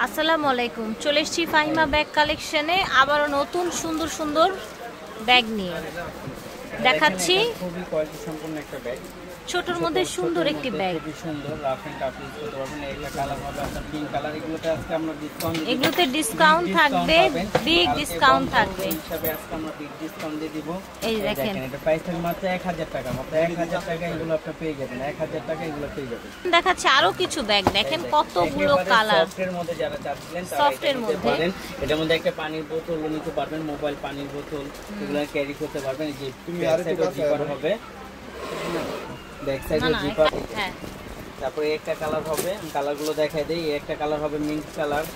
আসসালামু আলাইকুম। চলে এসেছি ফাহিমা ব্যাগ কালেকশনে আবারও নতুন সুন্দর সুন্দর ব্যাগ নিয়ে দেখাচ্ছি। খুবই কোয়ালিটি সম্পন্ন একটা ব্যাগ, ছোটর মধ্যে সুন্দর একটি ব্যাগ, খুবই সুন্দর। রাফ এন্ড টাফ ইউজ করতে পারবেন। একটা কালার হবে আপনার পিঙ্ক কালার। এগুলোতে আজকে আমরা ডিসকাউন্ট, এগুলোতে ডিসকাউন্ট থাকবে, বিগ ডিসকাউন্ট থাকবে হিসাবে আজকে আমরা বিগ ডিসকাউন্ট দিয়ে দিব। এই দেখেন, এটা প্রাইস থাকবে মাত্র 1000 টাকা। মাত্র 1000 টাকা এগুলো আপনি পেয়ে যাবেন। 1000 টাকা এগুলো পেয়ে যাবেন। দেখাচ্ছি আরো কিছু ব্যাগ, দেখেন কতগুলো কালার। সফটের মধ্যে যারা চাচ্ছিলেন তারা সফটের মধ্যে পারেন। এটার মধ্যে একটা পানির বোতল নিতে পারবেন, মোবাইল পানির বোতল এগুলো ক্যারি করতে পারবেন। এই যে তুমি আরেকটা জিপার হবে, ব্যাক সাইডে জিপার। হ্যাঁ, তারপরে একটা কালার হবে, কালারগুলো দেখাই দেই। একটা কালার হবে মিন্ট কালার।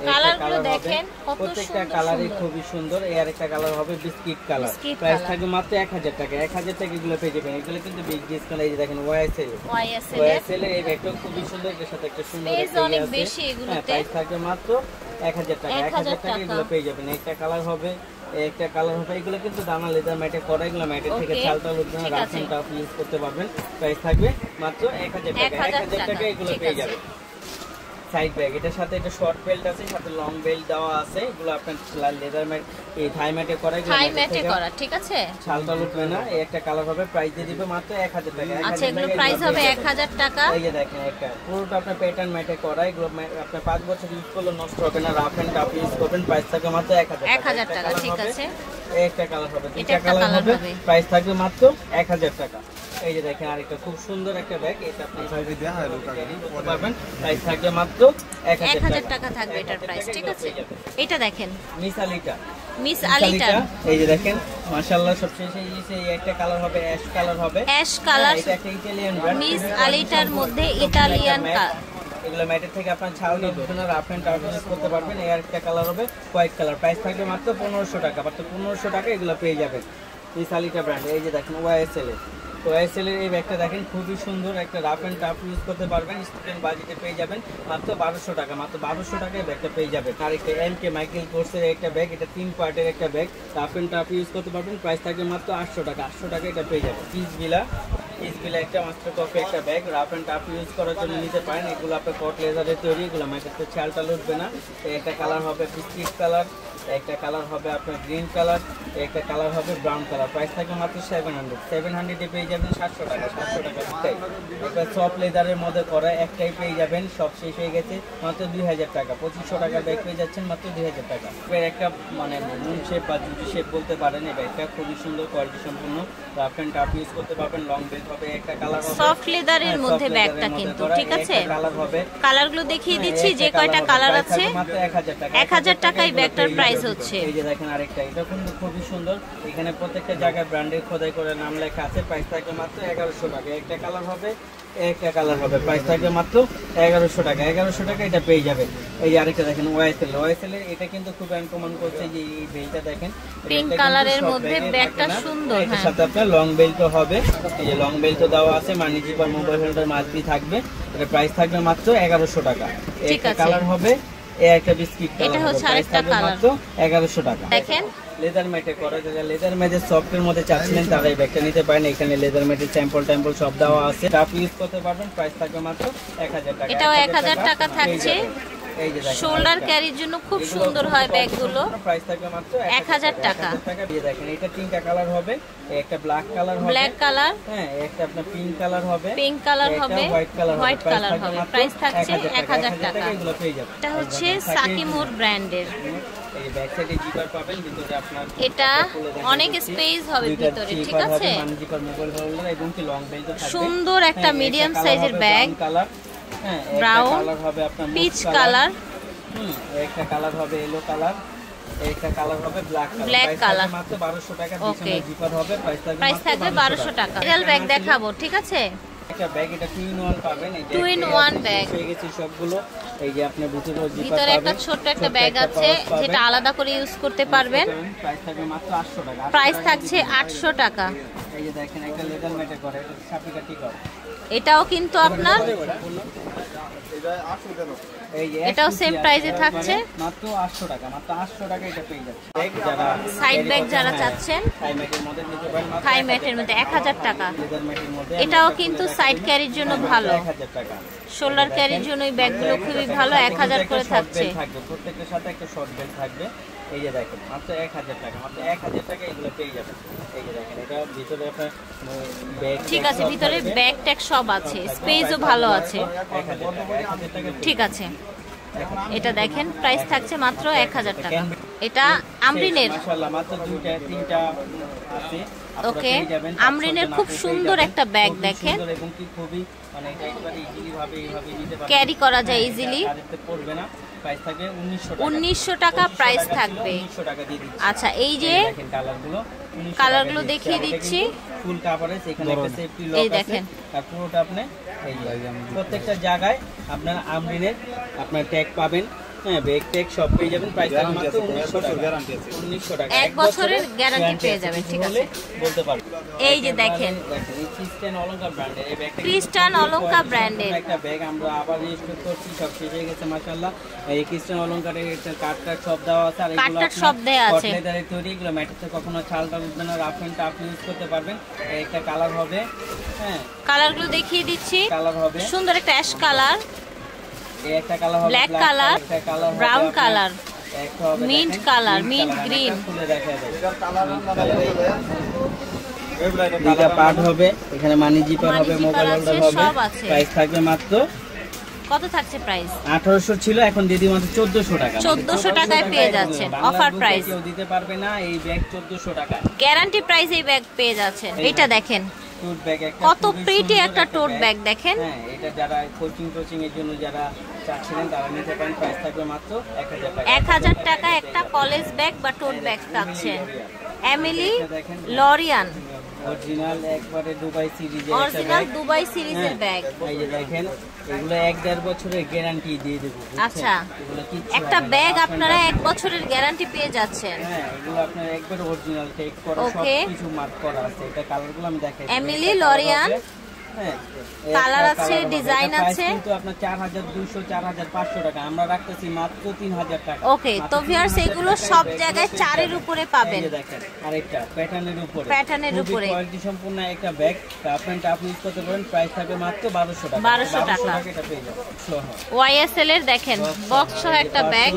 কালারগুলো দেখেন কত প্রত্যেকটা সুন্দর কালারই সুন্দর। খুবই সুন্দর। এর একটা কালার হবে বিস্কিট কালার। প্রাইস থাকবে মাত্র 1000 টাকা। 1000 টাকা এগুলো পেয়ে যাবেন। এগুলো কিন্তু বিগ ডিসকাউন্ট। এই যে দেখেন ওয়াইএসএল এর ব্যাগটা খুবই সুন্দর। এর সাথে একটা সুন্দর স্পেস অনেক বেশি এগুলোতে। প্রাইস থাকবে মাত্র 1000 টাকা। 1000 টাকা এগুলো পেয়ে যাবেন। একটা কালার হবে, একটা কালার হবে। এগুলো কিন্তু দানা লেদার ম্যাটে করা। এগুলো ম্যাটের থেকে চালটা উঠবে না, রাফ এন্ড টাফ ইউজ করতে পারবেন। প্রাইস থাকবে মাত্র 1000 টাকা। 1000 টাকা এগুলো পেয়ে যাবেন। সাইড ব্যাগ, এটার সাথে একটা শর্ট বেল্ট আছে, সাথে লং বেল্ট দেওয়া আছে। এগুলো আপনার লেদার ম্যাট, এই থাই ম্যাটে করা। থাই ম্যাটে করা, ঠিক আছে। ছালটা উঠবে না। এই একটা কালার হবে, প্রাইস দিয়ে দিবে মাত্র 1000 টাকা। আচ্ছা, এগুলো প্রাইস হবে 1000 টাকা। এই যে দেখেন একটা পুরোটা আপনার প্যাটার্ন ম্যাটে করা। এগুলো আপনার 5 বছর ইউজ করলে নষ্ট হবে না। রাফ এন্ড টাফ ইউজ করবেন। প্রাইস থাকবে মাত্র 1000 টাকা, ঠিক আছে। এই একটা কালার হবে, দুইটা কালার হবে। প্রাইস থাকবে মাত্র 1000 টাকা। এই যে দেখেন আরেকটা খুব সুন্দর একটা ব্যাগ। এটা আপনি পারবেন। প্রাইস থাকবে মাত্র 1000 টাকা থাকবে এটার প্রাইস, ঠিক আছে। এটা দেখেন মিস আলিটা। এই যে দেখেন মাশাআল্লাহ, সবশেষে এই একটা কালার হবে অ্যাশ কালার হবে। অ্যাশ কালার, এটা একটা ইতালিয়ান ব্র্যান্ড। মিস আলিটার মধ্যে ইতালিয়ান কালার। এগুলো ম্যাটের থেকে আপনার ছাল নিয়ে দুটো রাফ এন্ড টাফ ইউজ করতে পারবেন। এর একটা কালার হবে হোয়াইট কালার। প্রাইস থাকবে মাত্র 1500 টাকা। মাত্র 1500 টাকা এগুলো পেয়ে যাবেন মিস আলিটা ব্র্যান্ড। এই যে দেখেন ওয়াইএসএল এর এই ব্যাগটা দেখেন খুবই সুন্দর। একটা রাফ এন্ড টাফ ইউজ করতে পারবেন। স্টুডেন্ট বাজেটে পেয়ে যাবেন মাত্র 1200 টাকা। মাত্র 1200 টাকায় ব্যাগটা পেয়ে যাবেন। আর একটা এমকে মাইকেল কোর্সের একটা ব্যাগ, এটা 3 পার্টের একটা bag. Rough and tough use করতে পারবেন। প্রাইস থাকবে মাত্র 800 টাকা। 800 টাকা এটা পেয়ে যাবেন। পিসবিলা একটা মাস্টার কপি একটা bag, rough and tough use করার জন্য নিতে পারেন। এগুলো আপনার কট লেদারের তৈরি। এগুলো মাইকেলতে ছালটা উঠবে না। একটা কালার হবে বিস্কিট কালার, একটা কালার হবে আপনার গ্রিন কালার, একটা কালার হবে ব্রাউন কালার। প্রাইস থাকবে মাত্র 700 পেয়ে যাবেন। 700 টাকা। 700 টাকা একটাই। একটা সফট লেদারের মধ্যে করা একটাই পেয়ে যাবেন। সব শেষ হয়ে গেছে। মাত্র 2000 টাকা। 2500 টাকার ব্যাগ পেয়ে যাচ্ছেন মাত্র 2000 টাকা। এর একটা মানে মুন শেপ বা জুটি শেপ বলতে পারেন। এই ব্যাগটা খুবই সুন্দর, কোয়ালিটি সম্পূর্ণ। রাফ এন্ড টাফ ইউজ করতে পারবেন। লং বেল্ট হবে। একটা কালার হবে সফট লেদারের মধ্যে ব্যাগটা কিন্তু, ঠিক আছে। কালার হবে, কালারগুলো দেখিয়ে দিচ্ছি যে কয়টা কালার আছে। মাত্র 1000 টাকা। 1000 টাকায় ব্যাগটার প্রাইস হচ্ছে। এই যে দেখেন আরেকটা, এটা কিন্তু খুবই সুন্দর। এখানে প্রত্যেকটা জায়গায় ব্র্যান্ডের খোদাই করে নাম লেখা আছে। প্রাইস থাকবে মাত্র 1100 টাকা। একটা কালার হবে, একটা কালার হবে। প্রাইস থাকবে মাত্র 1100 টাকা। 1100 টাকা এটা পেয়ে যাবেন। এই যে আরেকটা দেখেন ওয়াইএসএল এর, এটা কিন্তু খুব আনকমন করছে। যে এই বেলটা দেখেন পিঙ্ক কালারের মধ্যে ব্যাগটা সুন্দর। এর সাথে আপনার লং বেল্টও হবে। এই যে লং বেল্টও দেওয়া আছে। মানি জিপার মোবাইল হোল্ডার মাছবি থাকবে। এটা প্রাইস থাকবে মাত্র 1100 টাকা। একটা কালার হবে, একটা বিস্কিট কালার। এটা হচ্ছে আরেকটা কালার। মাত্র 1100 টাকা। দেখেন লেদার ম্যাটে করা। যারা লেদার ম্যাটের সফটের মধ্যে চাচ্ছিলেন তারা এই ব্যাগটা নিতে পারেন। এখানে লেদার ম্যাটের স্যাম্পল সব দেওয়া আছে। টাফ ইউজ করতে পারবেন। প্রাইস থাকবে মাত্র 1000 টাকা। এটাও 1000 টাকা থাকছে। এই যে দেখেন শোল্ডার ক্যারির জন্য খুব সুন্দর হয় ব্যাগগুলো। প্রাইস থাকবে মাত্র 1000 টাকা। দিয়ে দেখেন এটা তিনটা কালার হবে। একটা ব্ল্যাক কালার হবে, ব্ল্যাক কালার, হ্যাঁ, একটা আপনার পিঙ্ক কালার হবে, পিঙ্ক কালার হবে, হোয়াইট কালার হবে। প্রাইস থাকছে 1000 টাকা। এগুলো পেয়ে যাবেন। এটা হচ্ছে সাকিমুর ব্র্যান্ডের। এই ব্যাক সাইডে জিপার পাবেন। ভিতরে আপনার এটা অনেক স্পেস হবে ভিতরে, ঠিক আছে। মানি জিপার মোবাইল হোল্ডার এবং কি লং বেল্ট থাকবে। সুন্দর একটা মিডিয়াম সাইজের ব্যাগ। কালার, হ্যাঁ, ব্রাউন কালার হবে আপনার পিচ কালার। একটা কালার হবে ইয়েলো কালার, একটা কালার হবে ব্ল্যাক কালার। মাত্র 1200 টাকা। পিছনে জিপার হবে। প্রাইস থাকবে 1200 টাকা। রিয়েল ব্যাগ দেখাবো, ঠিক আছে। একটা ব্যাগ, এটা 2 in 1 পাবেন। এই যে 2 in 1 ব্যাগ হয়ে গেছে সবগুলো। এই যে আপনি ভিতরে জিপার ভিতরে একটা ছোট একটা ব্যাগ আছে যেটা আলাদা করে ইউজ করতে পারবেন। প্রাইস থাকবে মাত্র 800 টাকা। প্রাইস থাকছে 800 টাকা। এই যে দেখেন একটা লেদার ম্যাটে করে, এটা সাপি কাটি করে। এটাও কিন্তু আপনার এই যে এটাও সেম প্রাইসে থাকছে মাত্র 800 টাকা, মাত্র 800 টাকা এটা পেয়ে যাচ্ছে। যারা সাইড ব্যাগ যারা চাচ্ছেন থাই ম্যাটের মধ্যে নিতে পারেন, মাত্র থাই ম্যাটের মধ্যে 1000 টাকা। লেদার ম্যাটের মধ্যে এটাও কিন্তু সাইড ক্যারির জন্য ভালো, 1000 টাকা। শোল্ডার ক্যারির জন্য এই ব্যাগগুলো খুবই ভালো, 1000 করে থাকছে। প্রত্যেকটার সাথে একটা শর্ট বেল্ট থাকবে। এই যে দেখেন মাত্র 1000 টাকা, মাত্র 1000 টাকা এগুলো পেয়ে যাবেন। এই যে দেখেন এটা ভিতরে আপনার ব্যাগ, ঠিক আছে, ভিতরে ব্যাগ ট্যাগ সব আছে, স্পেসও ভালো আছে। 1000 টাকা ঠিক আছে, এটা দেখেন প্রাইস থাকছে মাত্র 1000 টাকা। এটা আমরিনের, মাশাআল্লাহ মাত্র 2টা 3টা আছে। ওকে, আমরিনের খুব সুন্দর একটা ব্যাগ দেখেন, এবং কি খুবই মানে এটা একবারে ইজিলি ভাবে এইভাবে নিতে পারবেন, ক্যারি করা যায় ইজিলি। কারেন্টে পড়বে না। প্রাইস থাকবে 1900 টাকা প্রাইস থাকবে। 1900 টাকা দিয়ে দিচ্ছি। আচ্ছা, এই যে দেখেন কালারগুলো, কালারগুলো দেখিয়ে দিচ্ছি। ফুল কাভারে এখানে একটা সেফটি লক এই আছে। দেখেন আর পুরোটা আপনি এই যে প্রত্যেকটা জায়গায় আপনার আমরিনের আপনার ট্যাগ পাবেন। হ্যাঁ, ব্যাগ ট্যাগ সব পেয়ে যাবেন। প্রাইস মাত্র 1900 টাকা, গ্যারান্টি আছে 1900 টাকা, 1 বছরের গ্যারান্টি পেয়ে যাবেন। ঠিক আছে, বলতে পারবেন। এই যে দেখেন এই ক্রিস্টান অলংকার ব্র্যান্ডের এই ব্যাগটা, ক্রিস্টান অলংকার ব্র্যান্ডের একটা ব্যাগ আমরা আবার রিস্টক করছি, সব শেষ হয়ে গেছে মাশাআল্লাহ। এই ক্রিস্টান অলংকারের এটা কাটটা সব দেওয়া আছে, আর এগুলো কাটটা সব দেয়া আছে, লেদারের তৈরি, এগুলো ম্যাটেতে কখনো ছালটা উঠবে না, রাফ এন্ড টাফ ইউজ করতে পারবেন। একটা কালার হবে, হ্যাঁ কালারগুলো দেখিয়ে দিচ্ছি। কালার হবে সুন্দর একটা অ্যাশ কালার, এই একটা কালার হবে ব্ল্যাক কালার, একটা কালার হবে ব্রাউন কালার, একটা হবে মিন্ট কালার, মিন্ট গ্রিন। খুলে দেখা যায় এটা পার্ট হবে, এখানে মানি জিপার হবে, মোবাইল হোল্ডার হবে। সব আছে। প্রাইস থাকবে মাত্র কত থাকছে প্রাইস? 1800 ছিল, এখন দিদি মাত্র 1400 টাকা। 1400 টাকায় পেয়ে যাচ্ছেন, অফার প্রাইস। কেউ দিতে পারবে না এই ব্যাগ 1400 টাকা, গ্যারান্টি প্রাইস এই ব্যাগ পেয়ে যাচ্ছেন। এটা দেখেন টোট ব্যাগ, একটা কত খুবই প্রিটি সুন্দর একটা টোট ব্যাগ দেখেন। হ্যাঁ, এটা যারা কোচিং এর জন্য যারা চাচ্ছিলেন তারা নিতে পারেন। প্রাইস থাকবে মাত্র 1000 টাকা। 1000 টাকা একটা কলেজ ব্যাগ বা টোট ব্যাগ পাচ্ছেন। এমিলি লরিয়ান অরিজিনাল একবারে দুবাই সিরিজের একটা অরিজিনাল ব্যাগ। দুবাই সিরিজের ব্যাগ। এই যে দেখেন এগুলো 1.5 বছরের গ্যারান্টি দিয়ে দেব। আচ্ছা, এগুলো কিচ্ছু একটা হবে না। ব্যাগ আপনারা 1 বছরের গ্যারান্টি পেয়ে যাচ্ছেন। হ্যাঁ, এগুলো আপনার একবার অরিজিনাল টেক করা, Okay. সবকিছু মার্ক করা আছে। এটা কালারগুলো আমি দেখাই। এমিলি লরিয়ান হ্যাঁ, কালার একটা আছে, কালার হবে। ডিজাইন এটা price আছে। কিন্তু আপনার 4200 4500 টাকা, আমরা রাখতেছি মাত্র 3000 টাকা। ওকে, তো ভিউয়ার্স এগুলো সব জায়গায় 4 এর উপরে পাবেন। এই যে দেখেন আরেকটা প্যাটার্নের উপরে, প্যাটার্নের উপরে কোয়ালিটি সম্পূর্ণ একটা ব্যাগ, আপনারা আপনি ইউজ করতে পারেন। প্রাইস থাকবে মাত্র 1200 টাকা। 1200 টাকা। এটা পেয়ে যাবেন সহ। ওয়াইএসএল এর দেখেন বক্স সহ একটা ব্যাগ।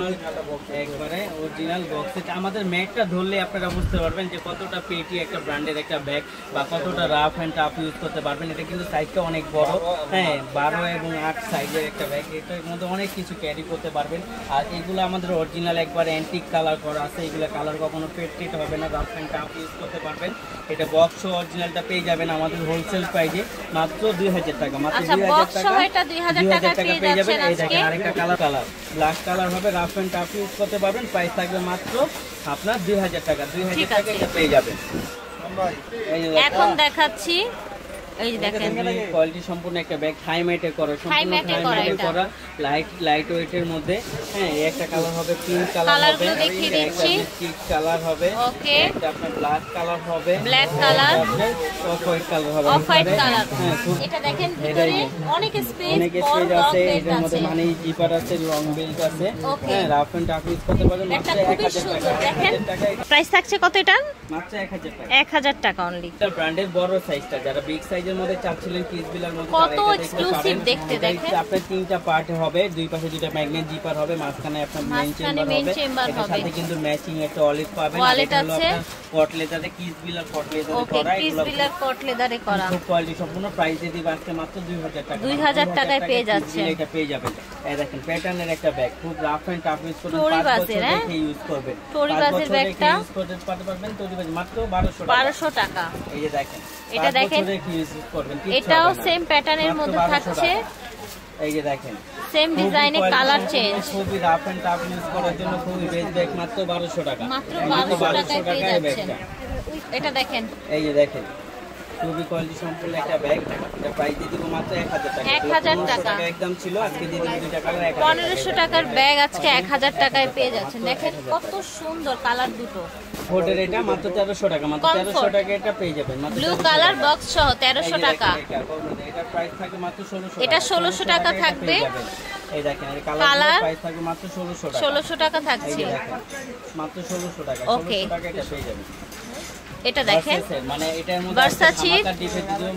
একবারে অরিজিনাল বক্স। এটা আমাদের ম্যাটটা ধরলে আপনারা বুঝতে পারবেন যে কতটা পেটি একটা ব্র্যান্ডের একটা ব্যাগ, বা কতটা রাফ এন্ড টাফ ইউজ করতে পারবেন। এটা কিন্তু সাইজটা অনেক বড়, হ্যাঁ 12 এবং 8 সাইজের একটা ব্যাগ। এটার মধ্যে অনেক কিছু ক্যারি করতে পারবেন। আর এগুলো আমাদের অরিজিনাল একবারে অ্যান্টিক কালার করা আছে, এগুলো কালার কখনো পেট হবে না, রাফ এন্ড টাফ ইউজ করতে পারবেন। এটা বক্স অরিজিনালটা পেয়ে যাবেন আমাদের হোলসেল প্রাইসে মাত্র 2000 টাকা। মাত্র আচ্ছা, 2000 বক্স সহ টাকা, এটা 2000 টাকা পেয়ে যাচ্ছেন এই আজকে। দেখেন আরেকটা কালার ব্ল্যাক কালার হবে, রাফ এন্ড টাফ ইউজ করতে পারবেন। প্রাইস থাকবে মাত্র আপনার 2000 টাকা। 2000 টাকা এটা পেয়ে যাবেন। এই যে এখন দেখাচ্ছি, এই যে দেখেন কোয়ালিটি সম্পূর্ণ একটা ব্যাগ, থাই ম্যাটে করা, সম্পূর্ণ ম্যাটে থাই করা ম্যাটে এটা। করা, লাইট ওয়েটের মধ্যে। হ্যাঁ, এই একটা কালার হবে, পিঙ্ক কালার হবে, কালারগুলো দেখিয়ে দিচ্ছি। পিঙ্ক কালার হবে, ওকে, একটা আপনার ব্ল্যাক কালার হবে, black colour, off white colour হবে, অফ হোয়াইট কালার। হ্যাঁ, এটা দেখেন ভিতরে অনেক স্পেস, অনেক বড় স্পেস লং আছে, বেল্ট এটার মধ্যে আছে। মানে জিপার আছে, লং বেল্ট আছে। Okay. হ্যাঁ, রাফ এন্ড টাফ ইউজ করতে পারবেন। একটা মাত্র খুবই 1000 সুন্দর টাকা। দেখেন। 1000 টাকায় প্রাইস থাকছে কত এটা? মাত্র 1000 টাকা। 1000 টাকা অনলি। এটা ব্র্যান্ডের বড় সাইজটা, যারা বিগ সাইজের মধ্যে চাচ্ছিলেন কিসবিলার মধ্যে, কত তারা এটা দেখতে exclusive পারেন। দেখতে এটা দেখেন। আপনার 3টা পার্ট হবে, দুই পাশে দুইটা ম্যাগনেট জিপার হবে, মাঝখানে আপনার মেইন মাঝখানে চেম্বার main হবে। chamber এটার হবে। সাথে কিন্তু ম্যাচিং একটা ওয়ালেট পাবেন। আর Wallet এটা হলো আছে। আপনার কট লেদারে, কিসবিলার কট লেদারে ওকে, করা। পিস এগুলো বিলার কট লেদারে করা। খুব কোয়ালিটি সম্পূর্ণ। প্রাইস দিয়ে দিবে আজকে মাত্র 2000 টাকা। 2000 টাকায় পেয়ে যাচ্ছেন। এটা পেয়ে যাবেন। এই দেখেন প্যাটার্নের একটা ব্যাগ, খুব রাফ এন্ড টাফ ইউজ করবেন, টোরি 5 বাসের, বছর হ্যাঁ? রেখে ইউজ করবেন। টোরি 5 বাসের বছর রেখে ব্যাগটা ইউজ করতে পারবেন। টোরি বাস মাত্র 1200 টাকা। 1200 টাকা। এই যে দেখেন এটা দেখেন, এটাও সেম প্যাটার্নের মধ্যে থাকছে। এই যে দেখেন সেম ডিজাইনে কালার চেঞ্জ। খুবই রাফ এন্ড টাফ ইউজ করার জন্য খুবই বেস্ট ব্যাগ। মাত্র 1200 টাকা। মাত্র 1200 টাকায় পেয়ে যাচ্ছেন। এটা দেখেন, এই যে দেখেন খুবই কোয়ালিটি সম্পূর্ণ একটা ব্যাগ। এটা প্রাইস দিয়ে দিব মাত্র 1000 টাকা। 1000 টাকা। একদম ছিল, আজকে দিয়ে দিব 2 টাকা 1000 1500 টাকার ব্যাগ আজকে 1000 টাকায় পেয়ে যাচ্ছেন। দেখেন কত সুন্দর কালার দুটো। ফোটের এটা মাত্র 1300 টাকা। মাত্র 1300 টাকা এটা পেয়ে যাবেন। মাত্র ব্লু কালার বক্স সহ 1300 টাকা। এটা প্রাইস থাকে মাত্র 1600 টাকা। এটা 1600 টাকা থাকবে। এই দেখেন এই কালার প্রাইস থাকবে মাত্র 1600 টাকা। 1600 টাকা থাকছে, এই দেখেন মাত্র 1600 টাকা। ওকে 1600 টাকা এটা পেয়ে যাবেন। এটা দেখেন মানে এটার মধ্যে ভার্সাচি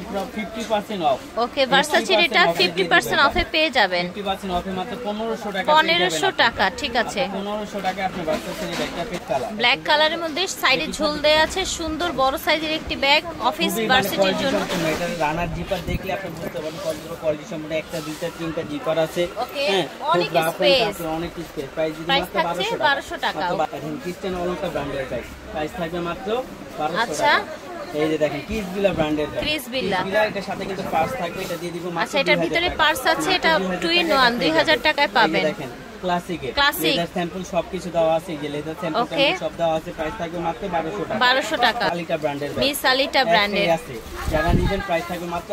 পুরো 50% অফ। ওকে ভার্সাচির এটা 50% অফে পেয়ে যাবেন, 50% অফে মাত্র 1500 টাকা। 1500 টাকা, ঠিক আছে। 1500 টাকা আপনি ভার্সাচির একটা পেজ কালার ব্ল্যাক কালারের মধ্যে সাইডে ঝোল দেয়া আছে, সুন্দর বড় সাইজের একটি ব্যাগ অফিস ভার্সিটির জন্য। এটা রানার জিপার দেখলে আপনি বুঝতে পারবেন কতগুলো কোয়ালিটি সম্পূর্ণ, একটা দুইটা তিনটা জিপার আছে। হ্যাঁ অনেক স্পেস, অনেক স্পেস। প্রাইস দিন মাত্র 1200 টাকা। এখন ক্রিস্টিয়ানো রোনালদো ব্র্যান্ডের ব্যাগ প্রাইস থাকবে মাত্র 1200 আচ্ছা টাকা। এই যে দেখেন ক্রিস বিলা ব্র্যান্ডের ব্যাগ, ক্রিস বিলা এটার সাথে কিন্তু পার্স থাকবে, এটা দিয়ে দিব মাত্র। আচ্ছা এটার ভিতরে পার্স আছে, এটা 2 in 1 2000 টাকায় পাবেন। দেখেন ক্লাসিক ক্লাসিক লেদার স্যাম্পল সবকিছু দেওয়া আছে, যে লেদার স্যাম্পল সব দেওয়া আছে। প্রাইস থাকবে মাত্র 1200 টাকা। 1200 টাকা আলিটা ব্র্যান্ডের ব্যাগ, মিস আলিটা ব্র্যান্ডের আছে, যারা নেবেন প্রাইস থাকবে মাত্র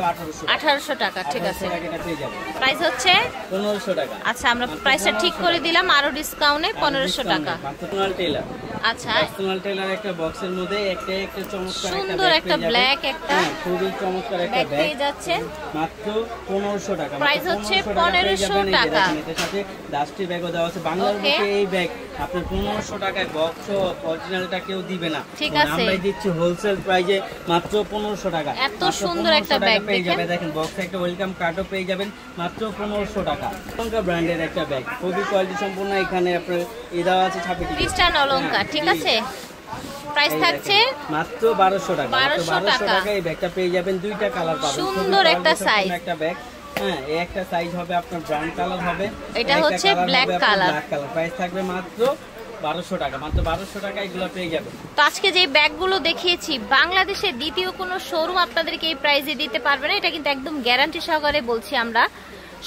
1800 টাকা, ঠিক আছে। এটা পেয়ে যাবেন। প্রাইস হচ্ছে 1500 টাকা। আচ্ছা আমরা প্রাইসটা ঠিক করে দিলাম, আরো ডিসকাউন্টে 1500 টাকা। পার্সোনাল টেইলার, আচ্ছা পার্সোনাল টেইলার একটা বক্সের মধ্যে একটা চমৎকার সুন্দর একটা ব্ল্যাক একটা খুবই চমৎকার একটা ব্যাগ ব্যাগ পেয়ে যাচ্ছেন মাত্র 1500 টাকা। প্রাইস হচ্ছে 1500 টাকা। এটার সাথে ডাস্টি ব্যাগও দেওয়া আছে। বাংলার বুকে এই ব্যাগ আপনি 1500 টাকায় বক্স অরিজিনালটা কেউ দিবে না, ঠিক আছে। আমরাই দিচ্ছি হোলসেল প্রাইসে মাত্র 1500 টাকা। এত সুন্দর একটা ব্যাগ পেয়ে যাবেন। দেখেন বক্সে একটা ওয়েলকাম কার্ডও পেয়ে যাবেন মাত্র 1500 টাকা। অলঙ্কার ব্র্যান্ডের একটা ব্যাগ, খুবই কোয়ালিটি সম্পূর্ণ। এখানে আপনার এই দেওয়া আছে ছাপে ক্রিস্টান অলঙ্কার, ঠিক আছে। প্রাইস থাকছে মাত্র 1200 টাকা। 1200 টাকা এই ব্যাগটা পেয়ে যাবেন, দুইটা কালার পাবেন, সুন্দর একটা সাইজ একটা ব্যাগ। হ্যাঁ এই একটা সাইজ হবে আপনার ব্রাউন কালার হবে, এটা হচ্ছে ব্ল্যাক কালার। প্রাইস থাকবে মাত্র 1200 টাকা। মাত্র 1200 টাকা এগুলো পেয়ে যাবেন। তো আজকে যে ব্যাগগুলো দেখিয়েছি বাংলাদেশে দ্বিতীয় কোনো শোরুম আপনাদেরকে এই প্রাইসে দিতে পারবে না, এটা কিন্তু একদম গ্যারান্টি সহকারে বলছি আমরা।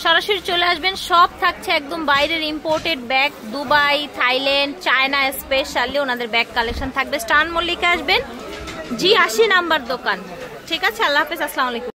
সরাসরি চলে আসবেন, সব থাকছে একদম বাইরের imported bag, Dubai, Thailand, China specially ওনাদের ব্যাগ কালেকশন থাকবে। স্টান মল্লিকা আসবেন, G80 নাম্বার দোকান, ঠিক আছে। আল্লাহ হাফেজ, আসসালামু আলাইকুম।